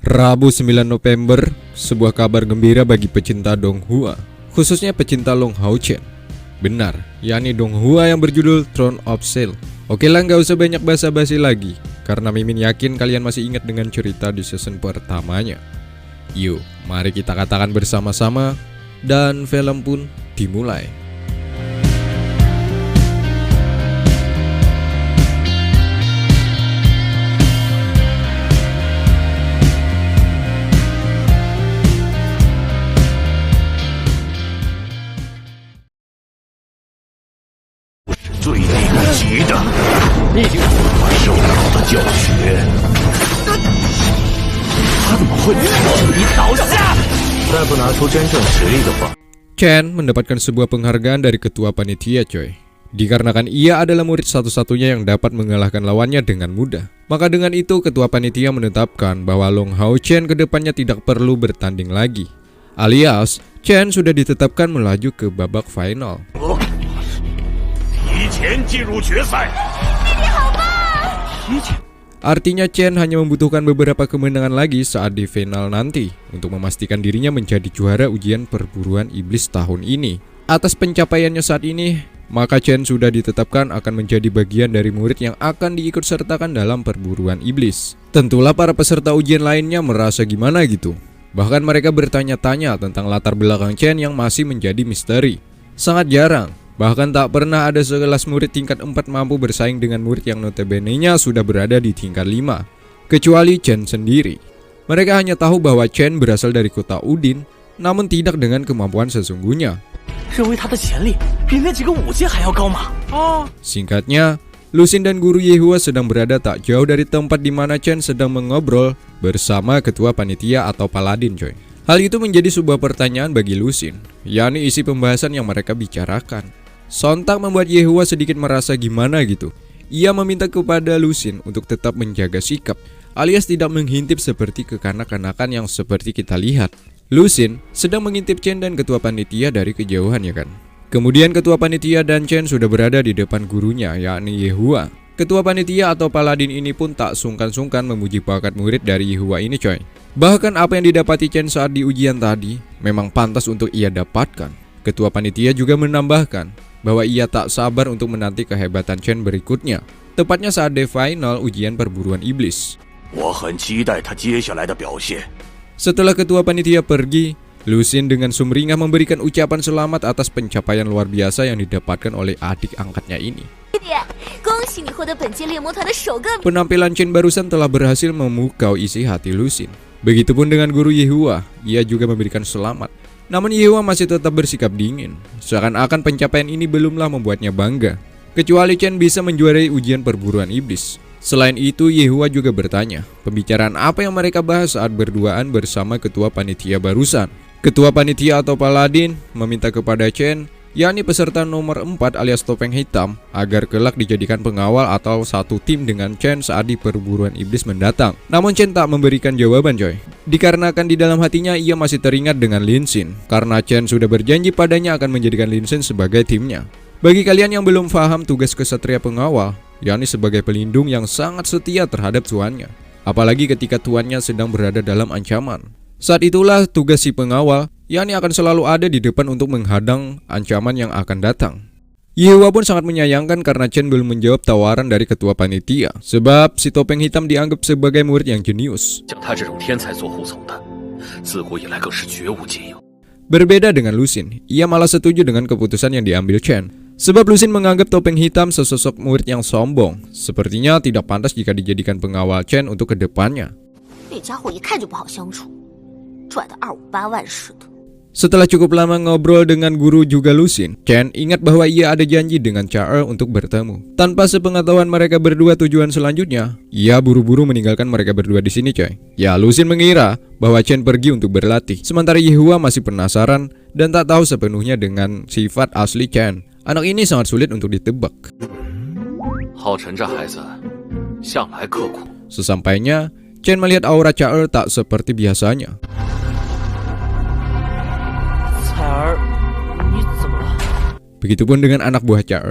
Rabu 9 November, sebuah kabar gembira bagi pecinta Donghua, khususnya pecinta Long Hao Chen. Benar, yakni Donghua yang berjudul Throne of Steel. Oke lah, nggak usah banyak basa-basi lagi, karena Mimin yakin kalian masih ingat dengan cerita di season pertamanya. Yuk, mari kita katakan bersama-sama, dan film pun dimulai. Chen mendapatkan sebuah penghargaan dari ketua panitia, coy. Dikarenakan ia adalah murid satu-satunya yang dapat mengalahkan lawannya dengan mudah. Maka dengan itu ketua panitia menetapkan bahwa Long Hao Chen kedepannya tidak perlu bertanding lagi. Alias, Chen sudah ditetapkan melaju ke babak final. Artinya Chen hanya membutuhkan beberapa kemenangan lagi saat di final nanti untuk memastikan dirinya menjadi juara ujian perburuan iblis tahun ini. Atas pencapaiannya saat ini, maka Chen sudah ditetapkan akan menjadi bagian dari murid yang akan diikut sertakan dalam perburuan iblis. Tentulah para peserta ujian lainnya merasa gimana gitu. Bahkan mereka bertanya-tanya tentang latar belakang Chen yang masih menjadi misteri. Sangat jarang, bahkan tak pernah ada sekelas murid tingkat 4 mampu bersaing dengan murid yang notabene-nya sudah berada di tingkat 5. Kecuali Chen sendiri. Mereka hanya tahu bahwa Chen berasal dari kota Udin, namun tidak dengan kemampuan sesungguhnya. Singkatnya, Lusin dan guru Yehua sedang berada tak jauh dari tempat di mana Chen sedang mengobrol bersama ketua panitia atau paladin, coy. Hal itu menjadi sebuah pertanyaan bagi Lusin, yakni isi pembahasan yang mereka bicarakan. Sontak membuat Yehua sedikit merasa gimana gitu. Ia meminta kepada Lusin untuk tetap menjaga sikap, alias tidak menghintip seperti kekanak-kanakan yang seperti kita lihat. Lusin sedang mengintip Chen dan ketua panitia dari kejauhan, ya kan. Kemudian ketua panitia dan Chen sudah berada di depan gurunya, yakni Yehua. Ketua panitia atau paladin ini pun tak sungkan-sungkan memuji bakat murid dari Yehua ini, coy. Bahkan apa yang didapati Chen saat di ujian tadi memang pantas untuk ia dapatkan. Ketua panitia juga menambahkan bahwa ia tak sabar untuk menanti kehebatan Chen berikutnya, tepatnya saat di final ujian perburuan iblis. Setelah ketua panitia pergi, Lusin dengan sumringah memberikan ucapan selamat atas pencapaian luar biasa yang didapatkan oleh adik angkatnya ini. Penampilan Chen barusan telah berhasil memukau isi hati Lusin. Begitupun dengan guru Yehua, ia juga memberikan selamat. Namun Yehua masih tetap bersikap dingin, seakan-akan pencapaian ini belumlah membuatnya bangga. Kecuali Chen bisa menjuarai ujian perburuan iblis. Selain itu, Yehua juga bertanya, pembicaraan apa yang mereka bahas saat berduaan bersama ketua panitia barusan. Ketua panitia atau paladin meminta kepada Chen, yakni peserta nomor 4 alias topeng hitam, agar kelak dijadikan pengawal atau satu tim dengan Chen saat di perburuan iblis mendatang. Namun Chen tak memberikan jawaban, coy. Dikarenakan di dalam hatinya ia masih teringat dengan Lin Xin, karena Chen sudah berjanji padanya akan menjadikan Lin Xin sebagai timnya. Bagi kalian yang belum paham tugas kesatria pengawal, yakni sebagai pelindung yang sangat setia terhadap tuannya, apalagi ketika tuannya sedang berada dalam ancaman. Saat itulah tugas si pengawal, yakni akan selalu ada di depan untuk menghadang ancaman yang akan datang. Yehua pun sangat menyayangkan karena Chen belum menjawab tawaran dari ketua panitia, sebab si topeng hitam dianggap sebagai murid yang jenius. Berbeda dengan Lusin, ia malah setuju dengan keputusan yang diambil Chen. Sebab Lusin menganggap topeng hitam sesosok murid yang sombong, sepertinya tidak pantas jika dijadikan pengawal Chen untuk kedepannya. Setelah cukup lama ngobrol dengan guru juga Lusin, Chen ingat bahwa ia ada janji dengan Cha untuk bertemu. Tanpa sepengetahuan mereka berdua tujuan selanjutnya, ia buru-buru meninggalkan mereka berdua di sini, coy. Ya, Lusin mengira bahwa Chen pergi untuk berlatih, sementara Yehua masih penasaran dan tak tahu sepenuhnya dengan sifat asli Chen. Anak ini sangat sulit untuk ditebak. Sesampainya, Chen melihat aura Cha tak seperti biasanya. Begitupun dengan anak buah Cha.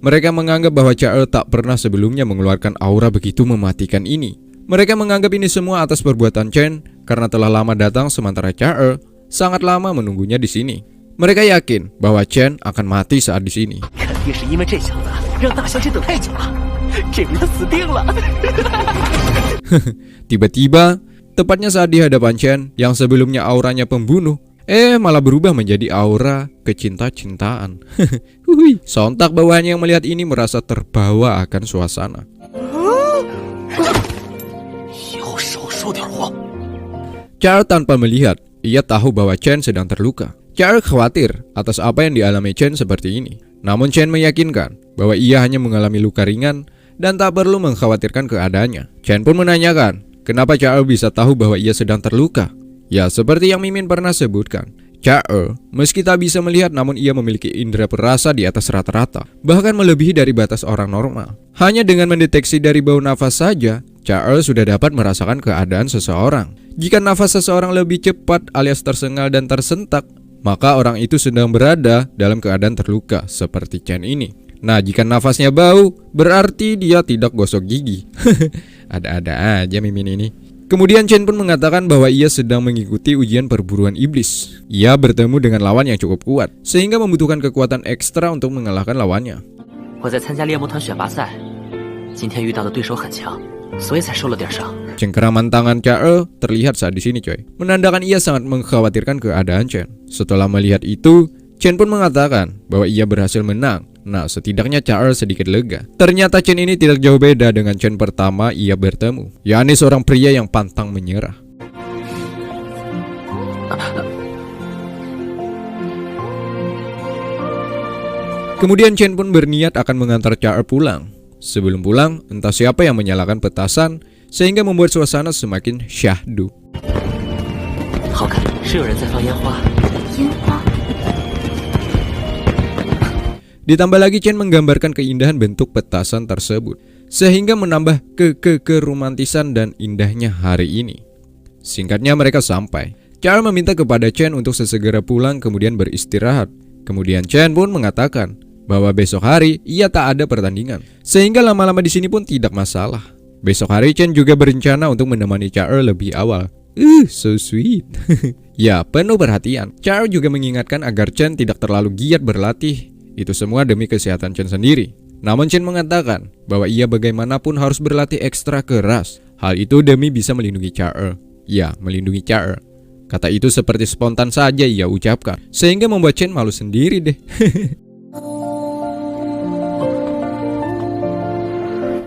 Mereka menganggap bahwa Cha tak pernah sebelumnya mengeluarkan aura begitu mematikan ini. Mereka menganggap ini semua atas perbuatan Chen karena telah lama datang sementara Chao sangat lama menunggunya di sini. Mereka yakin bahwa Chen akan mati saat di sini. Tiba-tiba, tepatnya saat di hadapan Chen yang sebelumnya auranya pembunuh, malah berubah menjadi aura kecinta-cintaan. Sontak bawahannya yang melihat ini merasa terbawa akan suasana. Chao tanpa melihat, ia tahu bahwa Chen sedang terluka. Chao khawatir atas apa yang dialami Chen seperti ini. Namun Chen meyakinkan bahwa ia hanya mengalami luka ringan dan tak perlu mengkhawatirkan keadaannya. Chen pun menanyakan, kenapa Chao bisa tahu bahwa ia sedang terluka? Ya, seperti yang Mimin pernah sebutkan, Chao meski tak bisa melihat namun ia memiliki indera perasa di atas rata-rata, bahkan melebihi dari batas orang normal. Hanya dengan mendeteksi dari bau nafas saja, Chao sudah dapat merasakan keadaan seseorang. Jika nafas seseorang lebih cepat alias tersengal dan tersentak, maka orang itu sedang berada dalam keadaan terluka seperti Chen ini. Nah, jika nafasnya bau, berarti dia tidak gosok gigi. Ada-ada aja Mimin ini. Kemudian Chen pun mengatakan bahwa ia sedang mengikuti ujian perburuan iblis. Ia bertemu dengan lawan yang cukup kuat, sehingga membutuhkan kekuatan ekstra untuk mengalahkan lawannya. Cengkeraman tangan Chao terlihat saat di sini, coy. Menandakan ia sangat mengkhawatirkan keadaan Chen. Setelah melihat itu, Chen pun mengatakan bahwa ia berhasil menang. Nah, setidaknya Chao sedikit lega. Ternyata Chen ini tidak jauh beda dengan Chen pertama ia bertemu, yakni seorang pria yang pantang menyerah. Kemudian Chen pun berniat akan mengantar Chao pulang. Sebelum pulang, entah siapa yang menyalakan petasan sehingga membuat suasana semakin syahdu. Ditambah lagi Chen menggambarkan keindahan bentuk petasan tersebut sehingga menambah keromantisan dan indahnya hari ini. Singkatnya mereka sampai. Chao meminta kepada Chen untuk sesegera pulang kemudian beristirahat. Kemudian Chen pun mengatakan bahwa besok hari ia tak ada pertandingan, sehingga lama-lama di sini pun tidak masalah. Besok hari Chen juga berencana untuk menemani Chao lebih awal. So sweet. Ya, penuh perhatian. Chao juga mengingatkan agar Chen tidak terlalu giat berlatih. Itu semua demi kesehatan Chen sendiri. Namun Chen mengatakan bahwa ia bagaimanapun harus berlatih ekstra keras. Hal itu demi bisa melindungi Chao. Ya, melindungi Chao. Kata itu seperti spontan saja ia ucapkan, sehingga membuat Chen malu sendiri deh.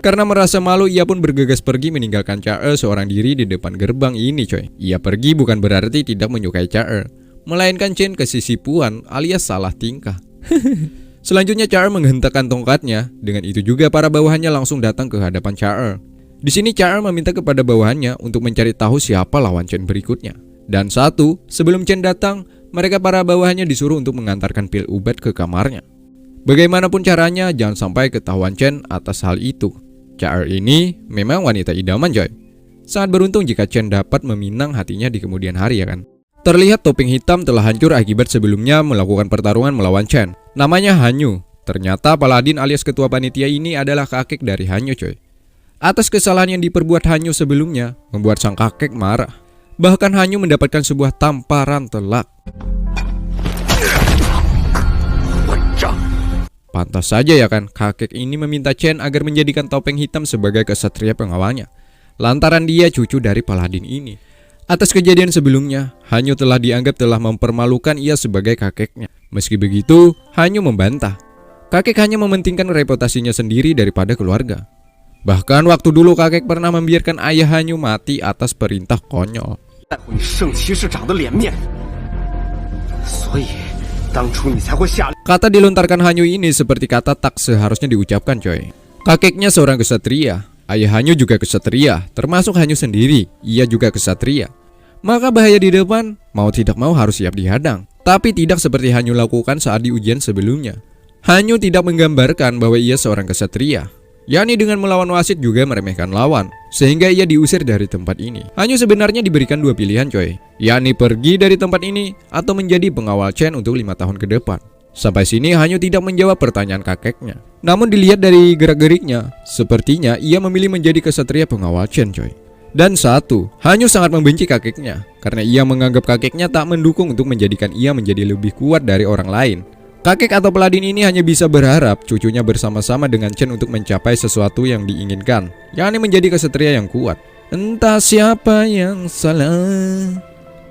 Karena merasa malu, ia pun bergegas pergi meninggalkan Chao seorang diri di depan gerbang ini, coy. Ia pergi bukan berarti tidak menyukai Chao, melainkan Chen kesisipuan alias salah tingkah. Selanjutnya Chao menghentakkan tongkatnya. Dengan itu juga para bawahannya langsung datang ke hadapan Chao. Di sini Chao meminta kepada bawahannya untuk mencari tahu siapa lawan Chen berikutnya. Dan sebelum Chen datang, mereka para bawahannya disuruh untuk mengantarkan pil obat ke kamarnya. Bagaimanapun caranya, jangan sampai ketahuan Chen atas hal itu. Chao ini memang wanita idaman, coy. Sangat beruntung jika Chen dapat meminang hatinya di kemudian hari, ya kan. Terlihat topeng hitam telah hancur akibat sebelumnya melakukan pertarungan melawan Chen. Namanya Hanyu. Ternyata Paladin alias ketua panitia ini adalah kakek dari Hanyu, coy. Atas kesalahan yang diperbuat Hanyu sebelumnya, membuat sang kakek marah. Bahkan Hanyu mendapatkan sebuah tamparan telak. Pantas saja ya kan, kakek ini meminta Chen agar menjadikan topeng hitam sebagai kesatria pengawalnya, lantaran dia cucu dari Paladin ini. Atas kejadian sebelumnya, Hanyu telah dianggap telah mempermalukan ia sebagai kakeknya. Meski begitu, Hanyu membantah. Kakek hanya mementingkan reputasinya sendiri daripada keluarga. Bahkan waktu dulu kakek pernah membiarkan ayah Hanyu mati atas perintah konyol. Kata dilontarkan Hanyu ini seperti kata tak seharusnya diucapkan, coy. Kakeknya seorang kesatria, ayah Hanyu juga kesatria, termasuk Hanyu sendiri, ia juga kesatria. Maka bahaya di depan, mau tidak mau harus siap dihadang. Tapi tidak seperti Hanyu lakukan saat di ujian sebelumnya. Hanyu tidak menggambarkan bahwa ia seorang kesatria, yakni dengan melawan wasit juga meremehkan lawan, sehingga ia diusir dari tempat ini. Hanyu sebenarnya diberikan dua pilihan, coy, yakni pergi dari tempat ini atau menjadi pengawal Chen untuk 5 tahun ke depan. Sampai sini Hanyu tidak menjawab pertanyaan kakeknya. Namun dilihat dari gerak-geriknya, sepertinya ia memilih menjadi kesatria pengawal Chen, coy. Dan satu, Hanyu sangat membenci kakeknya karena ia menganggap kakeknya tak mendukung untuk menjadikan ia menjadi lebih kuat dari orang lain. Kakek atau Paladin ini hanya bisa berharap cucunya bersama-sama dengan Chen untuk mencapai sesuatu yang diinginkan, yakni menjadi kesatria yang kuat. Entah siapa yang salah.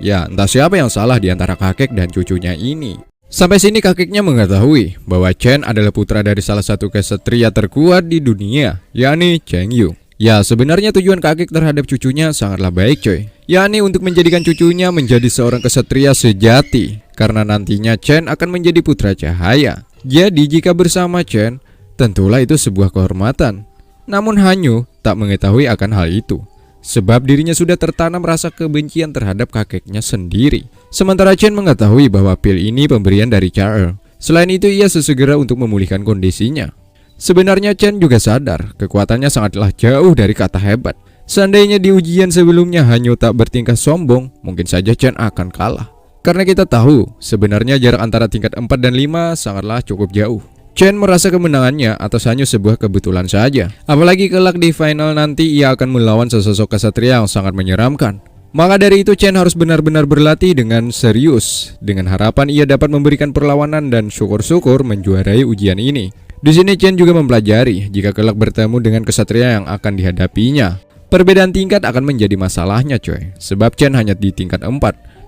Ya, entah siapa yang salah di antara kakek dan cucunya ini. Sampai sini kakeknya mengetahui bahwa Chen adalah putra dari salah satu kesatria terkuat di dunia, yakni Cheng Yu. Ya, sebenarnya tujuan kakek terhadap cucunya sangatlah baik coy, yakni untuk menjadikan cucunya menjadi seorang kesatria sejati. Karena nantinya Chen akan menjadi putra cahaya. Jadi jika bersama Chen, tentulah itu sebuah kehormatan. Namun Hanyu tak mengetahui akan hal itu, sebab dirinya sudah tertanam rasa kebencian terhadap kakeknya sendiri. Sementara Chen mengetahui bahwa pil ini pemberian dari Charles. Selain itu ia sesegera untuk memulihkan kondisinya. Sebenarnya Chen juga sadar kekuatannya sangatlah jauh dari kata hebat. Seandainya di ujian sebelumnya Hanyu tak bertingkah sombong, mungkin saja Chen akan kalah. Karena kita tahu sebenarnya jarak antara tingkat 4 dan 5 sangatlah cukup jauh. Chen merasa kemenangannya atas Hanyu sebuah kebetulan saja. Apalagi kelak di final nanti ia akan melawan sesosok kesatria yang sangat menyeramkan. Maka dari itu Chen harus benar-benar berlatih dengan serius, dengan harapan ia dapat memberikan perlawanan dan syukur-syukur menjuarai ujian ini. Di sini Chen juga mempelajari jika kelak bertemu dengan kesatria yang akan dihadapinya. Perbedaan tingkat akan menjadi masalahnya coy, sebab Chen hanya di tingkat 4,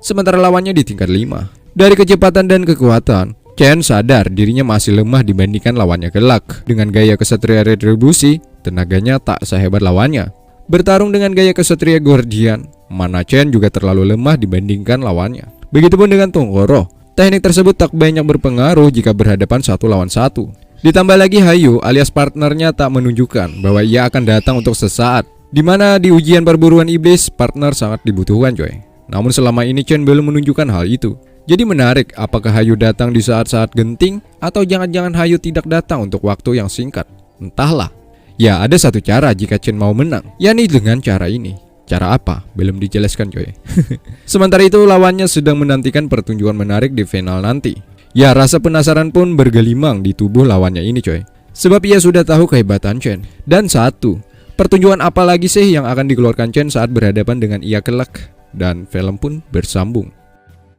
sementara lawannya di tingkat 5. Dari kecepatan dan kekuatan, Chen sadar dirinya masih lemah dibandingkan lawannya kelak. Dengan gaya kesatria retribusi, tenaganya tak sehebat lawannya. Bertarung dengan gaya kesatria guardian, mana Chen juga terlalu lemah dibandingkan lawannya. Begitupun dengan Tongkoro, teknik tersebut tak banyak berpengaruh jika berhadapan satu lawan satu. Ditambah lagi Hanyu alias partnernya tak menunjukkan bahwa ia akan datang untuk sesaat, di mana di ujian perburuan iblis partner sangat dibutuhkan coy. Namun selama ini Chen belum menunjukkan hal itu. Jadi menarik apakah Hanyu datang di saat-saat genting atau jangan-jangan Hanyu tidak datang untuk waktu yang singkat. Entahlah. Ya ada satu cara jika Chen mau menang, yakni dengan cara ini. Cara apa? Belum dijelaskan coy. Sementara itu lawannya sedang menantikan pertunjukan menarik di final nanti. Ya rasa penasaran pun bergelimang di tubuh lawannya ini coy, sebab ia sudah tahu kehebatan Chen. Dan satu, pertunjukan apa lagi sih yang akan dikeluarkan Chen saat berhadapan dengan ia kelak? Dan film pun bersambung.